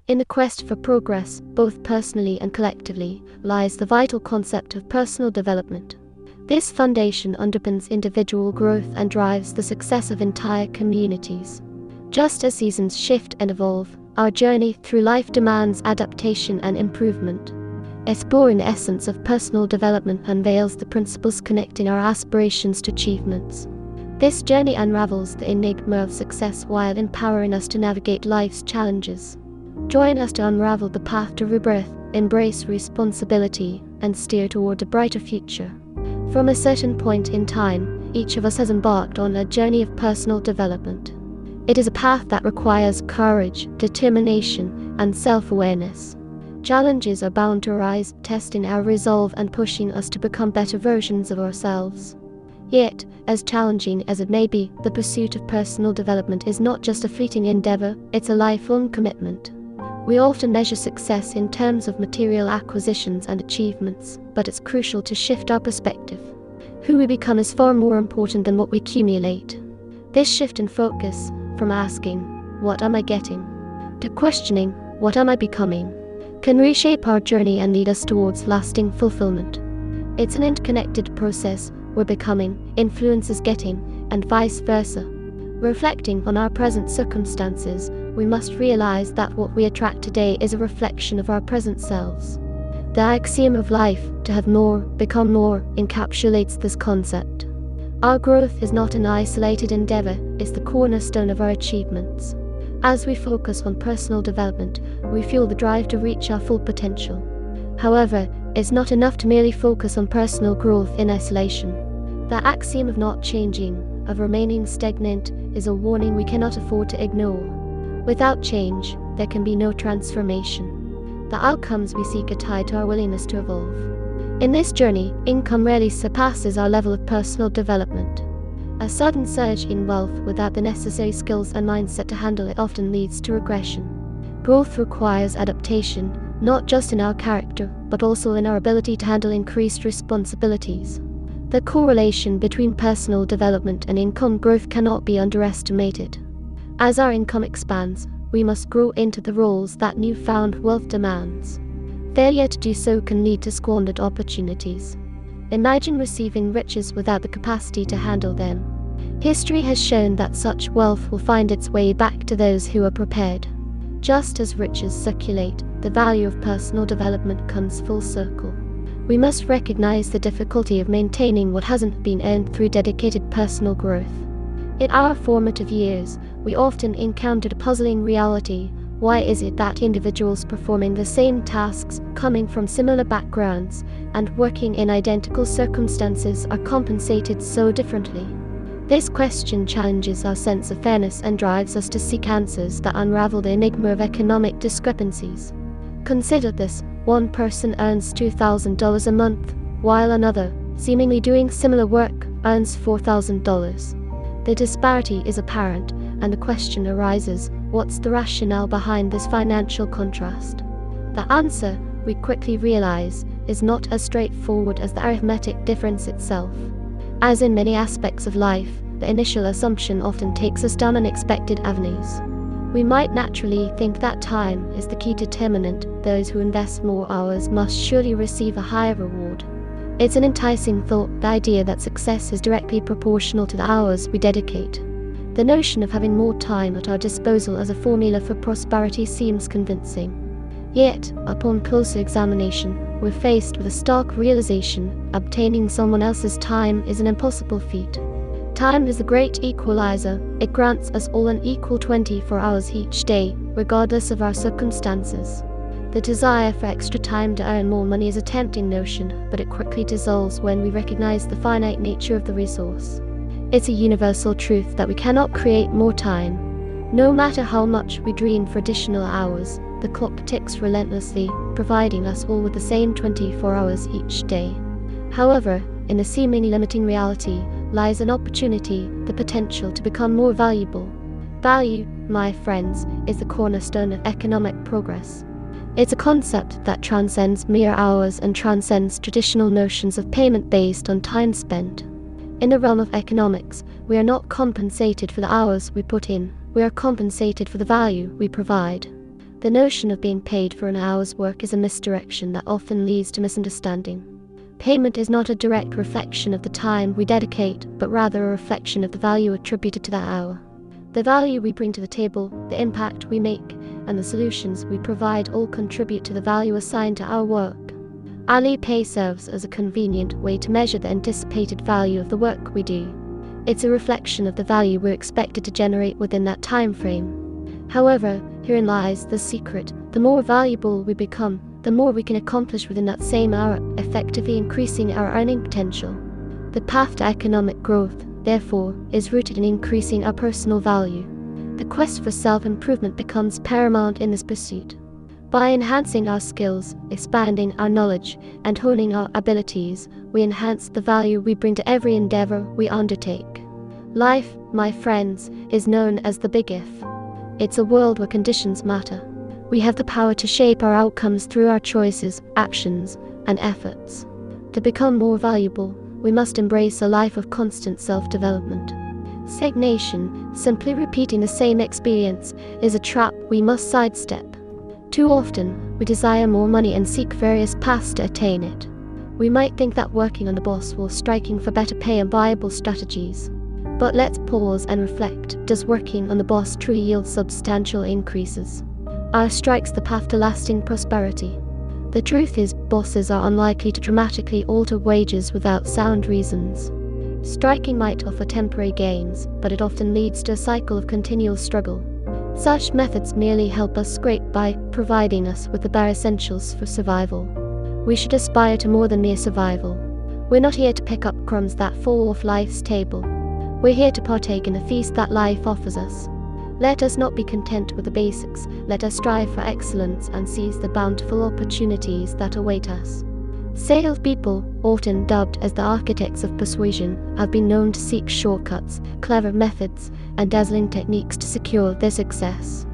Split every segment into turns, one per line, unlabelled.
In the quest for progress, both personally and collectively, lies the vital concept of personal development. This foundation underpins individual growth and drives the success of entire communities. Just as seasons shift and evolve, our journey through life demands adaptation and improvement. Exploring the essence of personal development unveils the principles connecting our aspirations to achievements. This journey unravels the enigma of success while empowering us to navigate life's challenges. Join us to unravel the path to rebirth, embrace responsibility, and steer toward a brighter future. From a certain point in time, each of us has embarked on a journey of personal development. It is a path that requires courage, determination, and self-awareness. Challenges are bound to arise, testing our resolve and pushing us to become better versions of ourselves. Yet, as challenging as it may be, the pursuit of personal development is not just a fleeting endeavor, it's a lifelong commitment. We often measure success in terms of material acquisitions and achievements, but it's crucial to shift our perspective. Who we become is far more important than what we accumulate. This shift in focus, from asking, "What am I getting?" to questioning, "What am I becoming?" can reshape our journey and lead us towards lasting fulfillment. It's an interconnected process where becoming influences getting, and vice versa. Reflecting on our present circumstances, we must realize that what we attract today is a reflection of our present selves. The axiom of life, to have more, become more, encapsulates this concept. Our growth is not an isolated endeavor, it's the cornerstone of our achievements. As we focus on personal development, we fuel the drive to reach our full potential. However, it's not enough to merely focus on personal growth in isolation. The axiom of not changing, of remaining stagnant, is a warning we cannot afford to ignore. Without change, there can be no transformation. The outcomes we seek are tied to our willingness to evolve. In this journey, income rarely surpasses our level of personal development. A sudden surge in wealth without the necessary skills and mindset to handle it often leads to regression. Growth requires adaptation, not just in our character, but also in our ability to handle increased responsibilities. The correlation between personal development and income growth cannot be underestimated. As our income expands, we must grow into the roles that newfound wealth demands. Failure to do so can lead to squandered opportunities. Imagine receiving riches without the capacity to handle them. History has shown that such wealth will find its way back to those who are prepared. Just as riches circulate, the value of personal development comes full circle. We must recognize the difficulty of maintaining what hasn't been earned through dedicated personal growth. In our formative years, we often encountered a puzzling reality. Why is it that individuals performing the same tasks, coming from similar backgrounds, and working in identical circumstances are compensated so differently? This question challenges our sense of fairness and drives us to seek answers that unravel the enigma of economic discrepancies. Consider this: one person earns $2,000 a month, while another, seemingly doing similar work, earns $4,000. The disparity is apparent, and the question arises, what's the rationale behind this financial contrast? The answer, we quickly realize, is not as straightforward as the arithmetic difference itself. As in many aspects of life, the initial assumption often takes us down unexpected avenues. We might naturally think that time is the key determinant. Those who invest more hours must surely receive a higher reward. It's an enticing thought, the idea that success is directly proportional to the hours we dedicate. The notion of having more time at our disposal as a formula for prosperity seems convincing. Yet, upon closer examination, we're faced with a stark realization: obtaining someone else's time is an impossible feat. Time is the great equalizer. It grants us all an equal 24 hours each day, regardless of our circumstances. The desire for extra time to earn more money is a tempting notion, but it quickly dissolves when we recognize the finite nature of the resource. It's a universal truth that we cannot create more time. No matter how much we dream for additional hours, the clock ticks relentlessly, providing us all with the same 24 hours each day. However, in the seemingly limiting reality lies an opportunity, the potential to become more valuable. Value, my friends, is the cornerstone of economic progress. It's a concept that transcends mere hours and transcends traditional notions of payment based on time spent. In the realm of economics, we are not compensated for the hours we put in, we are compensated for the value we provide. The notion of being paid for an hour's work is a misdirection that often leads to misunderstanding. Payment is not a direct reflection of the time we dedicate, but rather a reflection of the value attributed to that hour. The value we bring to the table, the impact we make, and the solutions we provide all contribute to the value assigned to our work. Hourly pay serves as a convenient way to measure the anticipated value of the work we do. It's a reflection of the value we're expected to generate within that time frame. However, herein lies the secret. The more valuable we become, the more we can accomplish within that same hour, effectively increasing our earning potential. The path to economic growth, therefore, is rooted in increasing our personal value. The quest for self-improvement becomes paramount in this pursuit. By enhancing our skills, expanding our knowledge, and honing our abilities, we enhance the value we bring to every endeavor we undertake. Life, my friends, is known as the Big If. It's a world where conditions matter. We have the power to shape our outcomes through our choices, actions, and efforts. To become more valuable, we must embrace a life of constant self-development. Stagnation, simply repeating the same experience, is a trap we must sidestep. Too often, we desire more money and seek various paths to attain it. We might think that working on the boss while striking for better pay and viable strategies. But let's pause and reflect. Does working on the boss truly yield substantial increases? Or strikes the path to lasting prosperity? The truth is, bosses are unlikely to dramatically alter wages without sound reasons. Striking might offer temporary gains, but it often leads to a cycle of continual struggle. Such methods merely help us scrape by, providing us with the bare essentials for survival. We should aspire to more than mere survival. We're not here to pick up crumbs that fall off life's table. We're here to partake in the feast that life offers us. Let us not be content with the basics. Let us strive for excellence and seize the bountiful opportunities that await us. Salespeople, often dubbed as the architects of persuasion, have been known to seek shortcuts, clever methods, and dazzling techniques to secure their success.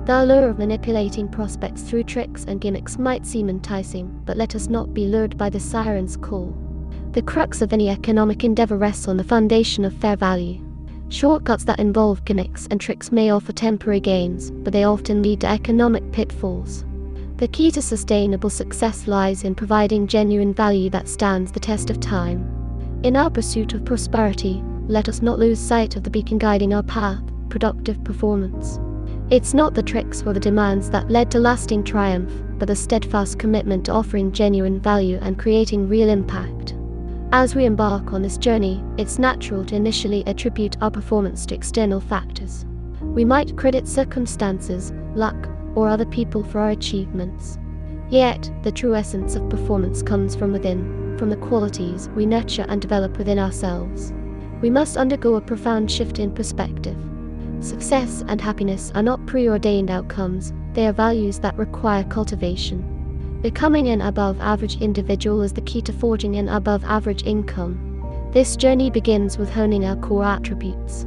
The allure of manipulating prospects through tricks and gimmicks might seem enticing, but let us not be lured by the siren's call. The crux of any economic endeavor rests on the foundation of fair value. Shortcuts that involve gimmicks and tricks may offer temporary gains, but they often lead to economic pitfalls. The key to sustainable success lies in providing genuine value that stands the test of time. In our pursuit of prosperity, let us not lose sight of the beacon guiding our path, productive performance. It's not the tricks or the demands that led to lasting triumph, but the steadfast commitment to offering genuine value and creating real impact. As we embark on this journey, it's natural to initially attribute our performance to external factors. We might credit circumstances, luck, or other people for our achievements. Yet, the true essence of performance comes from within, from the qualities we nurture and develop within ourselves. We must undergo a profound shift in perspective. Success and happiness are not preordained outcomes, they are values that require cultivation. Becoming an above-average individual is the key to forging an above-average income. This journey begins with honing our core attributes.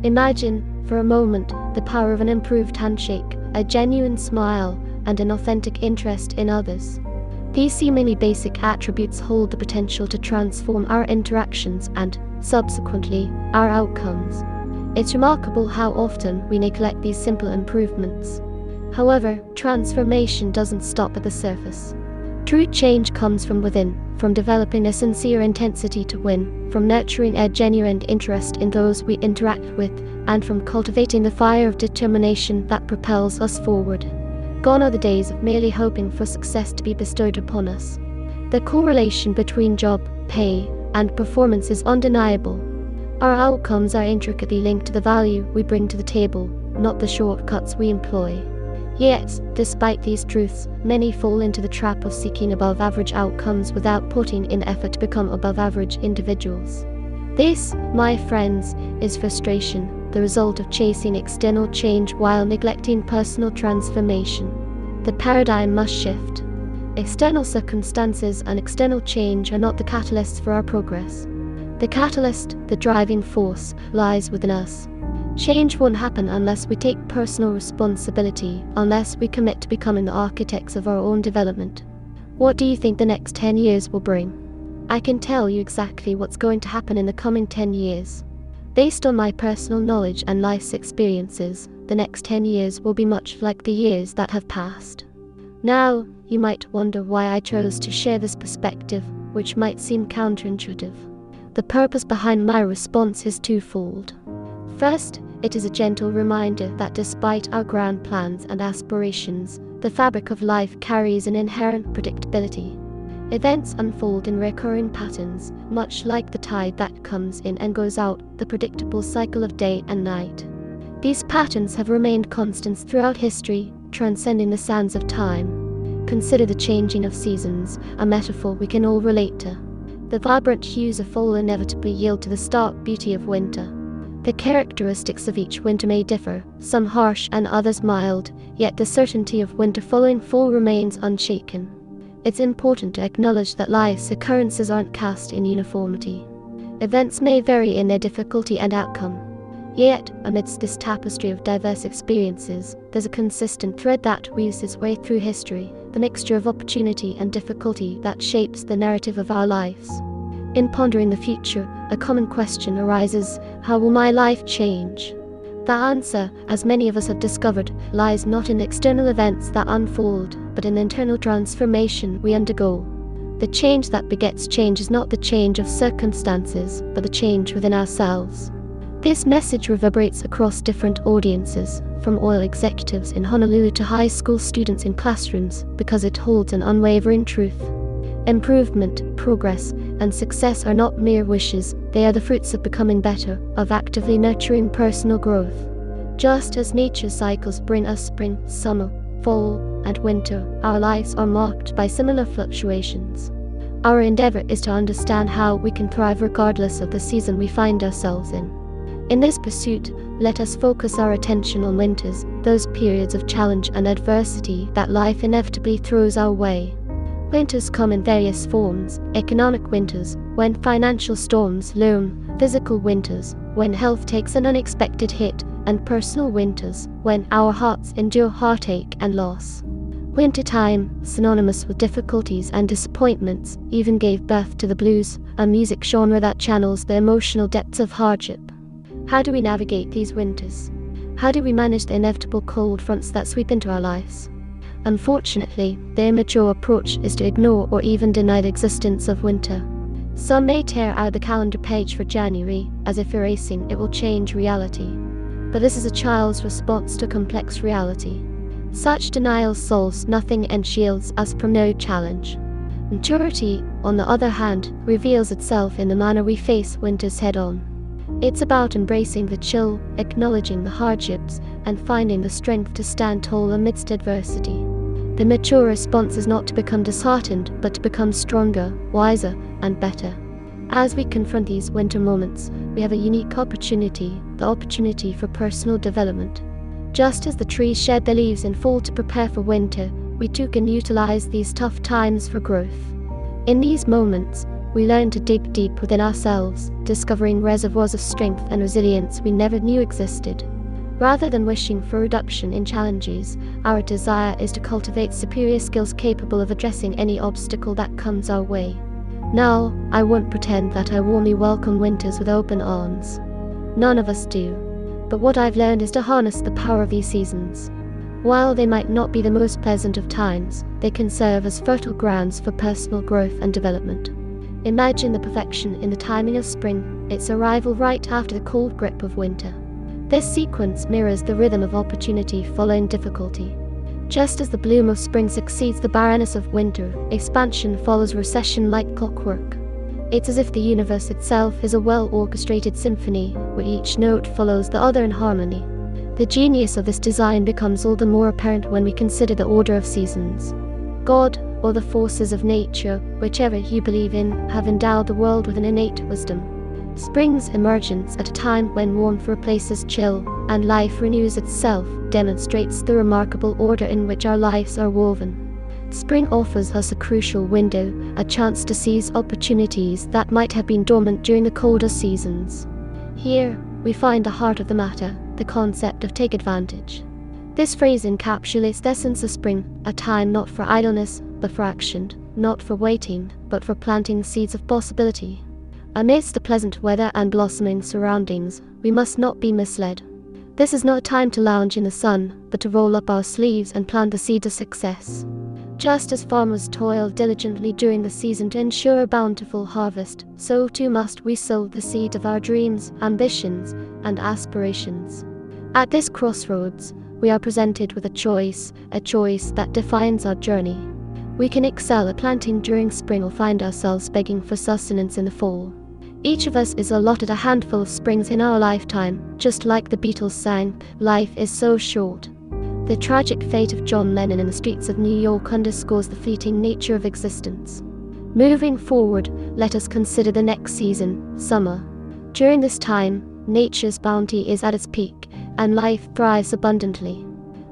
Imagine, for a moment, the power of an improved handshake, a genuine smile, and an authentic interest in others. These seemingly basic attributes hold the potential to transform our interactions and, subsequently, our outcomes. It's remarkable how often we neglect these simple improvements. However, transformation doesn't stop at the surface. True change comes from within, from developing a sincere intensity to win, from nurturing a genuine interest in those we interact with, and from cultivating the fire of determination that propels us forward. Gone are the days of merely hoping for success to be bestowed upon us. The correlation between job, pay, and performance is undeniable. Our outcomes are intricately linked to the value we bring to the table, not the shortcuts we employ. Yet, despite these truths, many fall into the trap of seeking above-average outcomes without putting in effort to become above-average individuals. This, my friends, is frustration, the result of chasing external change while neglecting personal transformation. The paradigm must shift. External circumstances and external change are not the catalysts for our progress. The catalyst, the driving force, lies within us. Change won't happen unless we take personal responsibility, unless we commit to becoming the architects of our own development. What do you think the next 10 years will bring? I can tell you exactly what's going to happen in the coming 10 years. Based on my personal knowledge and life's experiences, the next 10 years will be much like the years that have passed. Now, you might wonder why I chose to share this perspective, which might seem counterintuitive. The purpose behind my response is twofold. First, it is a gentle reminder that despite our grand plans and aspirations, the fabric of life carries an inherent predictability. Events unfold in recurring patterns, much like the tide that comes in and goes out, the predictable cycle of day and night. These patterns have remained constants throughout history, transcending the sands of time. Consider the changing of seasons, a metaphor we can all relate to. The vibrant hues of fall inevitably yield to the stark beauty of winter. The characteristics of each winter may differ, some harsh and others mild, yet the certainty of winter following fall remains unshaken. It's important to acknowledge that life's occurrences aren't cast in uniformity. Events may vary in their difficulty and outcome. Yet, amidst this tapestry of diverse experiences, there's a consistent thread that weaves its way through history, the mixture of opportunity and difficulty that shapes the narrative of our lives. In pondering the future, a common question arises: how will my life change? The answer, as many of us have discovered, lies not in external events that unfold, but in the internal transformation we undergo. The change that begets change is not the change of circumstances, but the change within ourselves. This message reverberates across different audiences, from oil executives in Honolulu to high school students in classrooms, because it holds an unwavering truth. Improvement, progress, and success are not mere wishes, they are the fruits of becoming better, of actively nurturing personal growth. Just as nature's cycles bring us spring, summer, fall, and winter, our lives are marked by similar fluctuations. Our endeavor is to understand how we can thrive regardless of the season we find ourselves in. In this pursuit, let us focus our attention on winters, those periods of challenge and adversity that life inevitably throws our way. Winters come in various forms: economic winters, when financial storms loom; physical winters, when health takes an unexpected hit; and personal winters, when our hearts endure heartache and loss. Wintertime, synonymous with difficulties and disappointments, even gave birth to the blues, a music genre that channels the emotional depths of hardship. How do we navigate these winters? How do we manage the inevitable cold fronts that sweep into our lives? Unfortunately, the immature approach is to ignore or even deny the existence of winter. Some may tear out the calendar page for January, as if erasing it will change reality. But this is a child's response to complex reality. Such denial solves nothing and shields us from no challenge. Maturity, on the other hand, reveals itself in the manner we face winters head-on. It's about embracing the chill, acknowledging the hardships, and finding the strength to stand tall amidst adversity. The mature response is not to become disheartened, but to become stronger, wiser, and better. As we confront these winter moments, we have a unique opportunity, the opportunity for personal development. Just as the trees shed their leaves in fall to prepare for winter, we too can utilize these tough times for growth. In these moments, we learn to dig deep within ourselves, discovering reservoirs of strength and resilience we never knew existed. Rather than wishing for reduction in challenges, our desire is to cultivate superior skills capable of addressing any obstacle that comes our way. Now, I won't pretend that I warmly welcome winters with open arms. None of us do. But what I've learned is to harness the power of these seasons. While they might not be the most pleasant of times, they can serve as fertile grounds for personal growth and development. Imagine the perfection in the timing of spring, its arrival right after the cold grip of winter. This sequence mirrors the rhythm of opportunity following difficulty. Just as the bloom of spring succeeds the barrenness of winter, expansion follows recession like clockwork. It's as if the universe itself is a well-orchestrated symphony, where each note follows the other in harmony. The genius of this design becomes all the more apparent when we consider the order of seasons. God, or the forces of nature, whichever you believe in, have endowed the world with an innate wisdom. Spring's emergence at a time when warmth replaces chill, and life renews itself, demonstrates the remarkable order in which our lives are woven. Spring offers us a crucial window, a chance to seize opportunities that might have been dormant during the colder seasons. Here, we find the heart of the matter, the concept of take advantage. This phrase encapsulates the essence of spring, a time not for idleness, but for action, not for waiting, but for planting seeds of possibility. Amidst the pleasant weather and blossoming surroundings, we must not be misled. This is not a time to lounge in the sun, but to roll up our sleeves and plant the seeds of success. Just as farmers toil diligently during the season to ensure a bountiful harvest, so too must we sow the seed of our dreams, ambitions, and aspirations. At this crossroads, we are presented with a choice that defines our journey. We can excel at planting during spring or find ourselves begging for sustenance in the fall. Each of us is allotted a handful of springs in our lifetime, just like the Beatles sang, "Life is so short." The tragic fate of John Lennon in the streets of New York underscores the fleeting nature of existence. Moving forward, let us consider the next season, summer. During this time, nature's bounty is at its peak, and life thrives abundantly.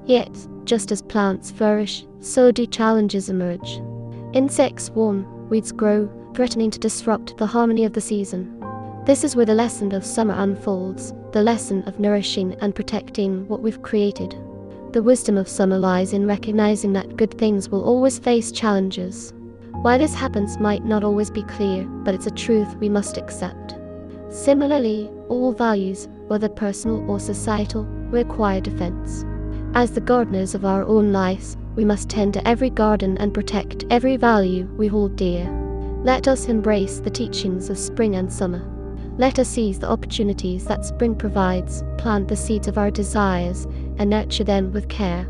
Yet, just as plants flourish, so do challenges emerge. Insects swarm, weeds grow, threatening to disrupt the harmony of the season. This is where the lesson of summer unfolds, the lesson of nourishing and protecting what we've created. The wisdom of summer lies in recognizing that good things will always face challenges. Why this happens might not always be clear, but it's a truth we must accept. Similarly, all values, whether personal or societal, require defense. As the gardeners of our own lives, we must tend to every garden and protect every value we hold dear. Let us embrace the teachings of spring and summer. Let us seize the opportunities that spring provides, plant the seeds of our desires, and nurture them with care.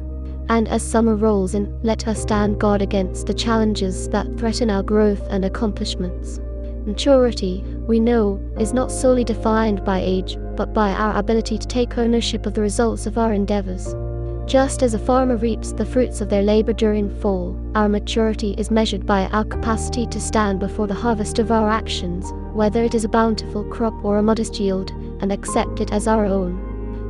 And as summer rolls in, let us stand guard against the challenges that threaten our growth and accomplishments. Maturity, we know, is not solely defined by age, but by our ability to take ownership of the results of our endeavors. Just as a farmer reaps the fruits of their labor during fall, our maturity is measured by our capacity to stand before the harvest of our actions, whether it is a bountiful crop or a modest yield, and accept it as our own.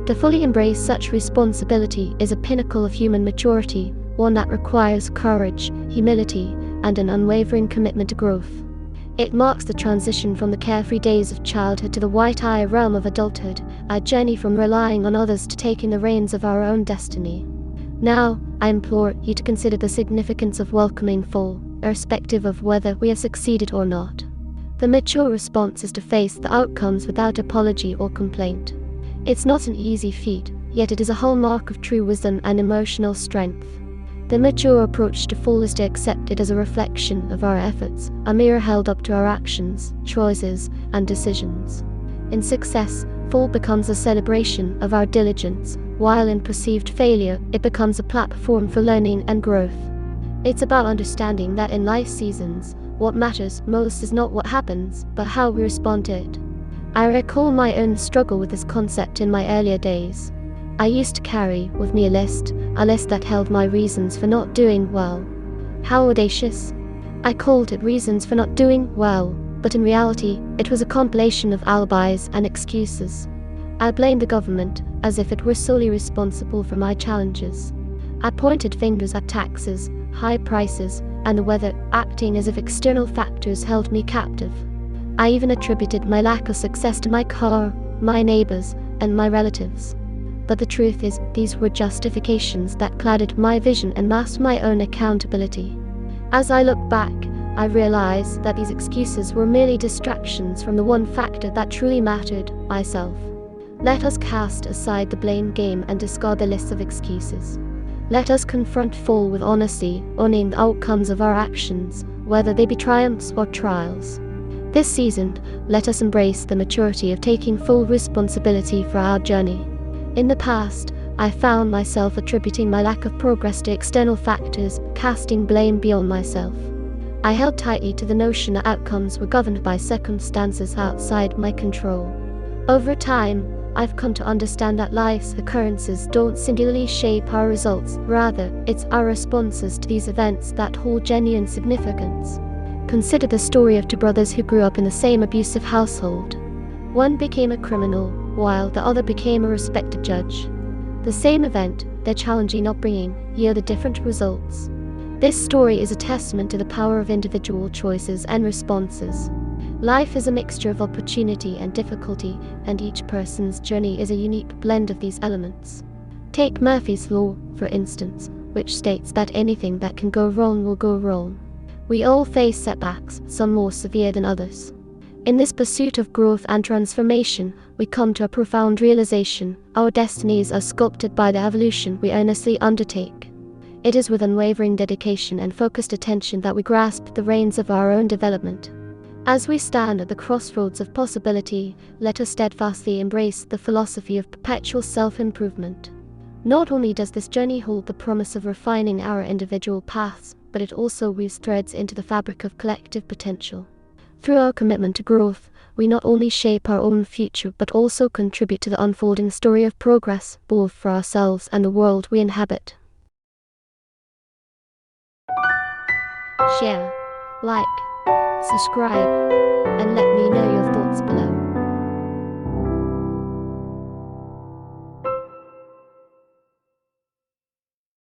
To fully embrace such responsibility is a pinnacle of human maturity, one that requires courage, humility, and an unwavering commitment to growth. It marks the transition from the carefree days of childhood to the white-eye realm of adulthood, a journey from relying on others to taking the reins of our own destiny. Now, I implore you to consider the significance of welcoming fall, irrespective of whether we have succeeded or not. The mature response is to face the outcomes without apology or complaint. It's not an easy feat, yet it is a hallmark of true wisdom and emotional strength. The mature approach to fall is to accept it as a reflection of our efforts, a mirror held up to our actions, choices, and decisions. In success, fall becomes a celebration of our diligence, while in perceived failure, it becomes a platform for learning and growth. It's about understanding that in life seasons, what matters most is not what happens, but how we respond to it. I recall my own struggle with this concept in my earlier days. I used to carry with me a list that held my reasons for not doing well. How audacious! I called it reasons for not doing well, but in reality, it was a compilation of alibis and excuses. I blamed the government, as if it were solely responsible for my challenges. I pointed fingers at taxes, high prices, and the weather, acting as if external factors held me captive. I even attributed my lack of success to my car, my neighbors, and my relatives. But the truth is, these were justifications that clouded my vision and masked my own accountability. As I look back, I realized that these excuses were merely distractions from the one factor that truly mattered, myself. Let us cast aside the blame game and discard the list of excuses. Let us confront fall with honesty, owning the outcomes of our actions, whether they be triumphs or trials. This season, let us embrace the maturity of taking full responsibility for our journey. In the past, I found myself attributing my lack of progress to external factors, casting blame beyond myself. I held tightly to the notion that outcomes were governed by circumstances outside my control. Over time, I've come to understand that life's occurrences don't singularly shape our results, rather, it's our responses to these events that hold genuine significance. Consider the story of two brothers who grew up in the same abusive household. One became a criminal, while the other became a respected judge. The same event, their challenging upbringing, yielded different results. This story is a testament to the power of individual choices and responses. Life is a mixture of opportunity and difficulty, and each person's journey is a unique blend of these elements. Take Murphy's Law, for instance, which states that anything that can go wrong will go wrong. We all face setbacks, some more severe than others. In this pursuit of growth and transformation, we come to a profound realization: our destinies are sculpted by the evolution we earnestly undertake. It is with unwavering dedication and focused attention that we grasp the reins of our own development. As we stand at the crossroads of possibility, let us steadfastly embrace the philosophy of perpetual self-improvement. Not only does this journey hold the promise of refining our individual paths, but it also weaves threads into the fabric of collective potential. Through our commitment to growth, we not only shape our own future but also contribute to the unfolding story of progress, both for ourselves and the world we inhabit. Share, like, subscribe, and let